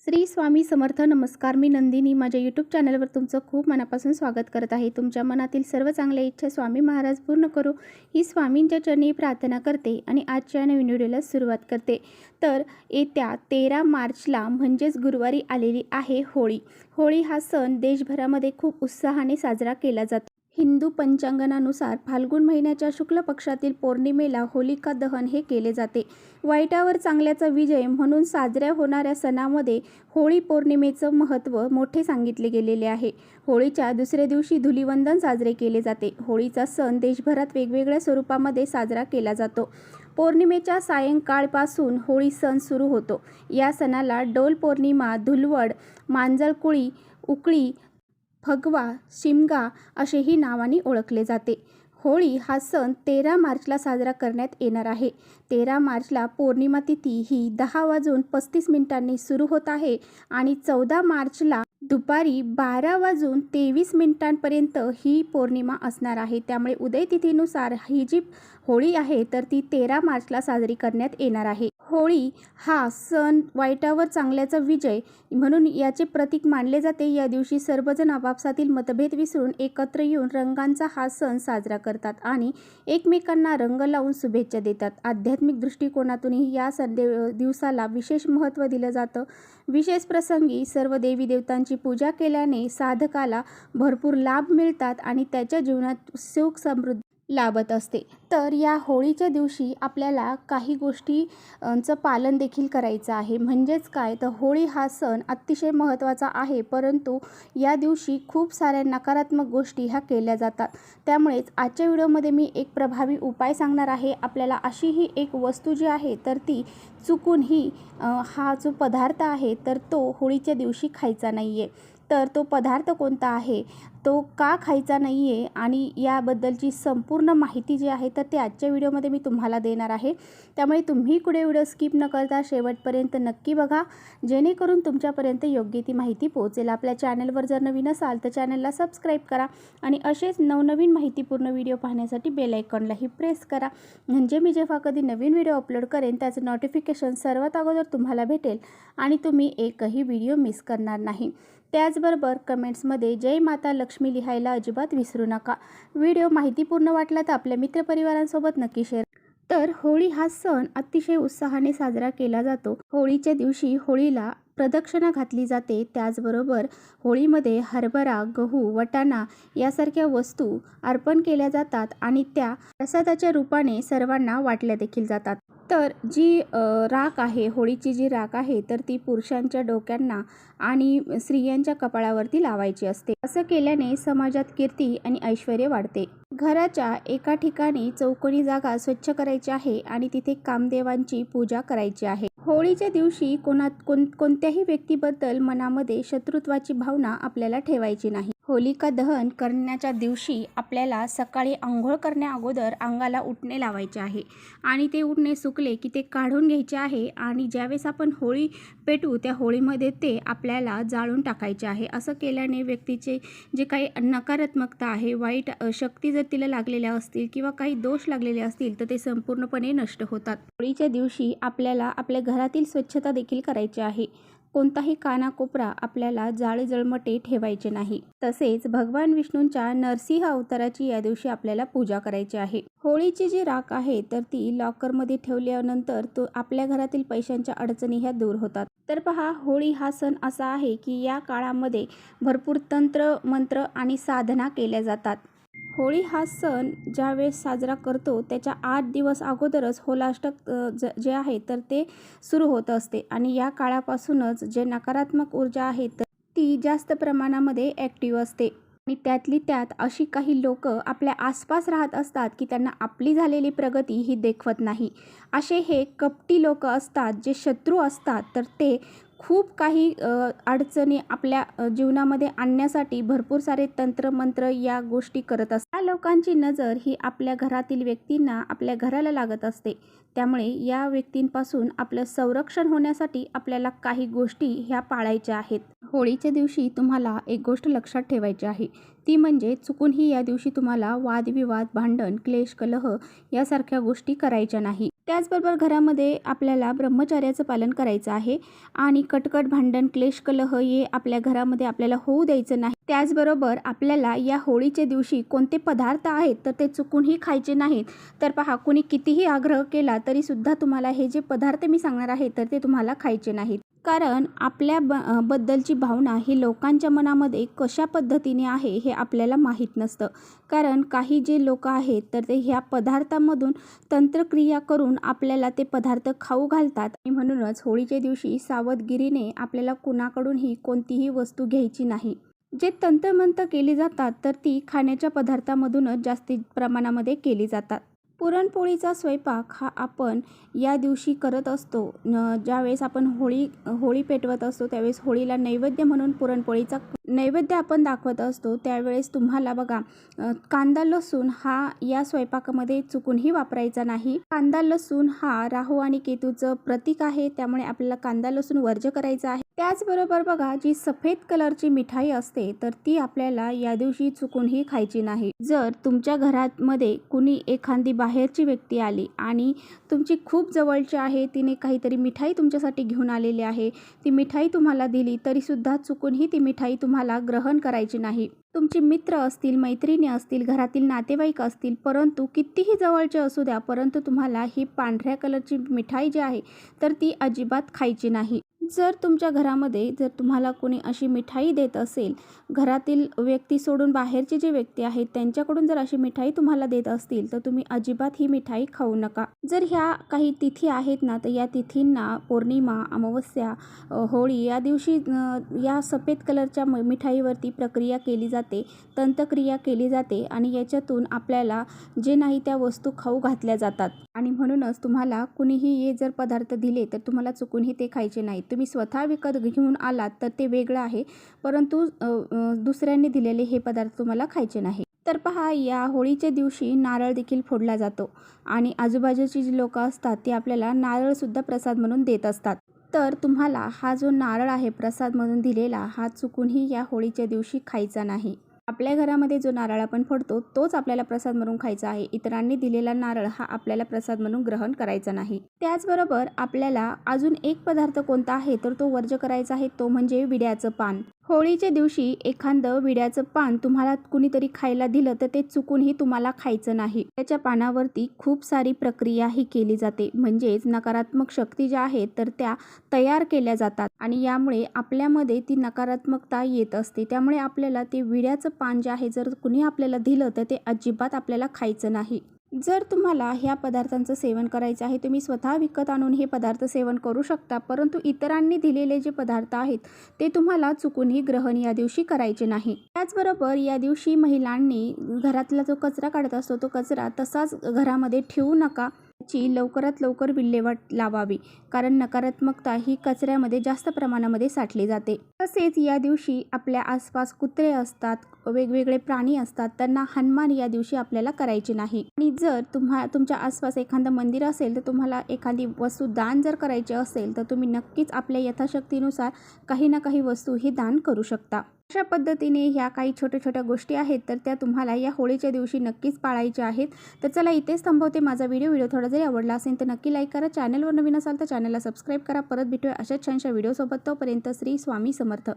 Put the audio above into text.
श्री स्वामी समर्थ. नमस्कार. मी नंदिनी. माझ्या यूट्यूब चॅनलवर तुमचं खूप मनापासून स्वागत करत आहे. तुमच्या मनातील सर्व चांगल्या इच्छा स्वामी महाराज पूर्ण करो ही स्वामींच्या चरणी प्रार्थना करते आणि आजच्या नवीन व्हिडिओला सुरुवात करते. तर येत्या 13 मार्चला म्हणजेच गुरुवारी आलेली आहे होळी. होळी हा सण देशभरामध्ये खूप उत्साहाने साजरा केला जातो. हिंदू पंचांगानुसार फाल्गुन महिन्याच्या शुक्ल पक्षातील पौर्णिमेला होलिका दहन हे केले जाते. वाईटावर चांगल्याचा विजय म्हणून साजऱ्या होणाऱ्या सणामध्ये होळी पौर्णिमेचं महत्त्व मोठे सांगितले गेलेले आहे. होळीच्या दुसऱ्या दिवशी धुलिवंदन साजरे केले जाते. होळीचा सण देशभरात वेगवेगळ्या स्वरूपामध्ये साजरा केला जातो. पौर्णिमेच्या सायंकाळपासून होळी सण सुरू होतो. या सणाला डोल पौर्णिमा, धुलवड, मांजरकुळी, उकळी, फगवा, शिमगा असेही नावाने ओळखले जाते. होळी हा सण 13 मार्चला साजरा करण्यात येणार आहे. 13 मार्चला पौर्णिमा तिथी ही 10:35 सुरू होत आहे आणि 14 मार्चला दुपारी 12:23 ही पौर्णिमा असणार आहे. त्यामुळे उदय तिथीनुसार ही जी होळी आहे तर ती 13 मार्चला साजरी करण्यात येणार आहे. होळी हा सण वाईटावर चांगल्याचा विजय म्हणून याचे प्रतीक मानले जाते. या दिवशी सर्वजण आपापसातील मतभेद विसरून एकत्र येऊन रंगांचा हा सण साजरा करतात आणि एकमेकांना रंग लावून शुभेच्छा देतात. आध्यात्मिक दृष्टिकोनातूनही या दिवसाला विशेष महत्त्व दिलं जातं. विशेष प्रसंगी सर्व देवी देवतांची पूजा केल्याने साधकाला भरपूर लाभ मिळतात आणि त्याच्या जीवनात सुख समृद्धी लाभत असते. तर या होळीच्या दिवशी आपल्याला काही गोष्टींचं पालन देखील करायचं आहे. म्हणजेच काय तर होळी हा सण अतिशय महत्त्वाचा आहे, परंतु या दिवशी खूप साऱ्या नकारात्मक गोष्टी ह्या केल्या जातात. त्यामुळेच आजच्या व्हिडिओमध्ये मी एक प्रभावी उपाय सांगणार आहे. आपल्याला अशी ही एक वस्तू जी आहे तर ती चुकूनही हा जो पदार्थ आहे तर तो होळीच्या दिवशी खायचा नाही आहे. तर तो पदार्थ कोणता आहे, तो का खायचा नाही आहे आणि याबद्दलची संपूर्ण माहिती जी आहे तर ते आजच्या व्हिडिओमध्ये मी तुम्हाला देणार आहे. त्यामुळे तुम्ही पुढे व्हिडिओ स्किप न करता शेवटपर्यंत नक्की बघा, जेणेकरून तुमच्यापर्यंत योग्य ती माहिती पोहोचेल. आपल्या चॅनलवर जर नवीन असाल तर चॅनलला सबस्क्राईब करा आणि असेच नवनवीन माहितीपूर्ण व्हिडिओ पाहण्यासाठी बेल आयकॉनलाही प्रेस करा. म्हणजे मी जेव्हा कधी नवीन व्हिडिओ अपलोड करेन त्याचं नोटिफिकेशन सर्वात अगोदर तुम्हाला भेटेल आणि तुम्ही एकही व्हिडिओ मिस करणार नाही. त्याचबरोबर कमेंट्समध्ये जय माता लक्ष्मी लिहायला अजिबात विसरू नका. व्हिडिओ माहितीपूर्ण वाटला तर आपल्या मित्रपरिवारांसोबत नक्की शेअर. तर होळी हा सण अतिशय उत्साहाने साजरा केला जातो. होळीच्या दिवशी होळीला प्रदक्षिणा घातली जाते. त्याचबरोबर होळीमध्ये हरभरा, गहू, वाटाणा यासारख्या वस्तू अर्पण केल्या जातात आणि त्या प्रसादाच्या रूपाने सर्वांना वाटल्या देखील जातात. तर जी राख आहे, होळीची जी राख आहे तर ती पुरुषांच्या डोक्यांना आणि स्त्रियांच्या कपाळावरती लावायची असते. असं केल्याने समाजात कीर्ती आणि ऐश्वर्य वाढते. घराच्या एका ठिकाणी चौकोनी जागा स्वच्छ करायची आहे आणि तिथे कामदेवांची पूजा करायची आहे. होळीच्या दिवशी कोणत्याही व्यक्तीबद्दल मनामध्ये शत्रुत्वाची भावना आपल्याला ठेवायची नाही. होलिका दहन करण्याच्या दिवशी आपल्याला सकाळी आंघोळ करण्या अगोदर अंगाला उटणे लावायचे आहे आणि ते उटणे सुकले की ते काढून घ्यायचे आहे आणि ज्यावेळेस आपण होळी पेटवू त्या होळीमध्ये ते आपल्याला जाळून टाकायचे आहे. असं केल्याने व्यक्तीचे जे काही नकारात्मकता आहे, वाईट शक्ती जर तिला लागलेल्या असतील किंवा काही दोष लागलेले असतील तर ते संपूर्णपणे नष्ट होतात. होळीच्या दिवशी आपल्याला आपल्या घरातील स्वच्छता देखील करायची आहे. कोणताही कानाकोपरा आपल्याला जळमटे ठेवायचे नाही. तसेच भगवान विष्णूंच्या नरसिंह अवताराची या दिवशी आपल्याला पूजा करायची आहे. होळीची जी राख आहे तर ती लॉकरमध्ये ठेवल्यानंतर तो आपल्या घरातील पैशांच्या अडचणी ह्या दूर होतात. तर पहा, होळी हा सण असा आहे की या काळामध्ये भरपूर तंत्र, मंत्र आणि साधना केल्या जातात. होळी हा सण ज्यावेळेस साजरा करतो त्याच्या 8 दिवस अगोदरच होलाष्टक जे आहे तर ते सुरू होत असते आणि या काळापासूनच जे नकारात्मक ऊर्जा आहे तर ती जास्त प्रमाणामध्ये ॲक्टिव्ह असते. आणि त्यातली त्यात अशी काही लोक आपल्या आसपास राहत असतात की त्यांना आपली झालेली प्रगती ही देखवत नाही. असे हे कपटी लोक असतात, जे शत्रू असतात तर ते खूप काही अडचणी आपल्या जीवनामध्ये आणण्यासाठी भरपूर सारे तंत्रमंत्र या गोष्टी करत असतात. या लोकांची नजर ही आपल्या घरातील व्यक्तींना, आपल्या घराला लागत असते. त्यामुळे या व्यक्तींपासून आपलं संरक्षण होण्यासाठी आपल्याला काही गोष्टी ह्या पाळायच्या आहेत. होळीच्या दिवशी तुम्हाला एक गोष्ट लक्षात ठेवायची आहे, ती म्हणजे चुकूनही या दिवशी तुम्हाला वादविवाद, भांडण, क्लेश, कलह यासारख्या गोष्टी करायच्या नाही. त्याचबरोबर घरामध्ये आपल्याला ब्रह्मचर्याचं पालन करायचं आहे आणि कटकट, भांडण, क्लेश, कलह हे आपल्या घरामध्ये आपल्याला होऊ द्यायचं नाही. त्याचबरोबर आपल्याला या होळीच्या दिवशी कोणते पदार्थ आहेत तर ते चुकूनही खायचे नाहीत. तर पहा, कुणी कितीही आग्रह केला तरीसुद्धा तुम्हाला हे जे पदार्थ मी सांगणार आहे तर ते तुम्हाला खायचे नाहीत. कारण आपल्या बद्दलची भावना ही लोकांच्या मनामध्ये कशा पद्धतीने आहे हे आपल्याला माहीत नसतं. कारण काही जे लोक आहेत तर ते ह्या पदार्थांमधून तंत्रक्रिया करून आपल्याला ते पदार्थ खाऊ घालतात. आणि म्हणूनच होळीच्या दिवशी सावधगिरीने आपल्याला कुणाकडूनही कोणतीही वस्तू घ्यायची नाही. जे तंत्रमंत्र केली जातात तर ती खाण्याच्या पदार्थामधूनच जास्ती प्रमाणामध्ये केली जातात. पुरणपोळीचा स्वयंपाक हा आपण या दिवशी करत असतो. ज्यावेळेस आपण होळी पेटवत असतो त्यावेळेस होळीला नैवेद्य म्हणून पुरणपोळीचा नैवेद्य आपण दाखवत असतो. त्यावेळेस तुम्हाला बघा, कांदा लसूण हा या स्वयंपाकामध्ये चुकूनही वापरायचा नाही. कांदा लसूण हा राहू आणि केतूचं प्रतीक आहे, त्यामुळे आपल्याला कांदा लसूण वर्ज्य करायचा आहे. त्याचबरोबर बघा, जी सफेद कलरची मिठाई असते तर ती आपल्याला या दिवशी चुकूनही खायची नाही. जर तुमच्या घरामध्ये कुणी एखादी बाहेरची व्यक्ती आली आणि तुमची खूप जवळची आहे, तिने काहीतरी मिठाई तुमच्यासाठी घेऊन आलेली आहे, ती मिठाई तुम्हाला दिली तरीसुद्धा चुकूनही ती मिठाई तुम्हाला ग्रहण करायची नाही. तुमचे मित्र असतील, मैत्रिणी असतील, घरातील नातेवाईक असतील, परंतु कितीही जवळचे असू द्या, परंतु तुम्हाला ही पांढऱ्या कलरची मिठाई जी आहे तर ती अजिबात खायची नाही. जर तुमच्या घरामध्ये जर तुम्हाला कोणी अशी मिठाई देत असेल, घरातील व्यक्ती सोडून बाहेरची जी व्यक्ती आहेत त्यांच्याकडून जर अशी मिठाई तुम्हाला देत असतील तर तुम्ही अजिबात ही मिठाई खाऊ नका. जर ह्या काही तिथी आहेत ना तर या तिथींना पौर्णिमा, अमावस्या, होळी या दिवशी या सफेद कलरच्या मिठाईवरती प्रक्रिया केली जाते, तंत्रक्रिया केली जाते आणि याच्यातून आपल्याला जे नाही त्या वस्तू खाऊ घातल्या जातात. आणि म्हणूनच तुम्हाला कुणीही हे जर पदार्थ दिले तर तुम्हाला चुकूनही ते खायचे नाहीत. तुम्ही स्वतः विकत घेऊन आलात तर ते वेगळं आहे, परंतु दुसऱ्यांनी दिलेले हे पदार्थ तुम्हाला खायचे नाही. तर पहा, या होळीच्या दिवशी नारळ देखील फोडला जातो आणि आजूबाजूची जी लोकं असतात ती आपल्याला नारळसुद्धा प्रसाद म्हणून देत असतात. तर तुम्हाला हा जो नारळ आहे प्रसाद म्हणून दिलेला, हा चुकूनही या होळीच्या दिवशी खायचा नाही. आपल्या घरामध्ये जो नारळ आपण फोडतो तोच आपल्याला प्रसाद म्हणून खायचा आहे. इतरांनी दिलेला नारळ हा आपल्याला प्रसाद म्हणून ग्रहण करायचा नाही. त्याचबरोबर आपल्याला अजून एक पदार्थ कोणता आहे तर तो वर्ज्य करायचा आहे, तो म्हणजे विड्याचं पान. होळीच्या दिवशी एखादं विड्याचं पान तुम्हाला कुणीतरी खायला दिलं तर ते चुकूनही तुम्हाला खायचं नाही. त्याच्या पानावरती खूप सारी प्रक्रिया ही केली जाते, म्हणजेच नकारात्मक शक्ती ज्या आहेत तर त्या तयार केल्या जातात आणि यामुळे आपल्यामध्ये ती नकारात्मकता येत असते. त्यामुळे आपल्याला ते विड्याचं पान जे आहे जर कुणी आपल्याला दिलं तर ते अजिबात आपल्याला खायचं नाही. जर तुम्हाला ह्या पदार्थांचं सेवन करायचं आहे, तुम्ही स्वतः विकत आणून हे पदार्थ सेवन करू शकता, परंतु इतरांनी दिलेले जे पदार्थ आहेत ते तुम्हाला चुकूनही ग्रहण या दिवशी करायचे नाही. त्याचबरोबर या दिवशी महिलांनी घरातला जो कचरा काढत असतो तो कचरा तसाच घरामध्ये ठेवू नका. ची लवकरात लवकर विल्हेवाट लावावी, कारण नकारात्मकता ही कचऱ्यामध्ये जास्त प्रमाणामध्ये साठली जाते. तसेच या दिवशी आपल्या आसपास कुत्रे असतात, वेगवेगळे प्राणी असतात, त्यांना हनुमान या दिवशी आपल्याला करायचे नाही. आणि जर तुमच्या आसपास एखादं मंदिर असेल तर तुम्हाला एखादी वस्तू दान जर करायची असेल तर तुम्ही नक्कीच आपल्या यथाशक्तीनुसार काही ना काही वस्तू ही दान करू शकता. अशा पद्धतीने ह्या काही छोट्या छोट्या गोष्टी आहेत तर त्या तुम्हाला या होळीच्या दिवशी नक्कीच पाळायच्या आहेत. तर चला इथेच थांबवते. माझा व्हिडिओ थोडा जरी आवडला असेल तर नक्की लाईक करा. चॅनलवर नवीन असाल तर चॅनलला सबस्क्राईब करा. परत भेटूया अशाच छानशा व्हिडिओसोबत. तोपर्यंत श्री स्वामी समर्थ.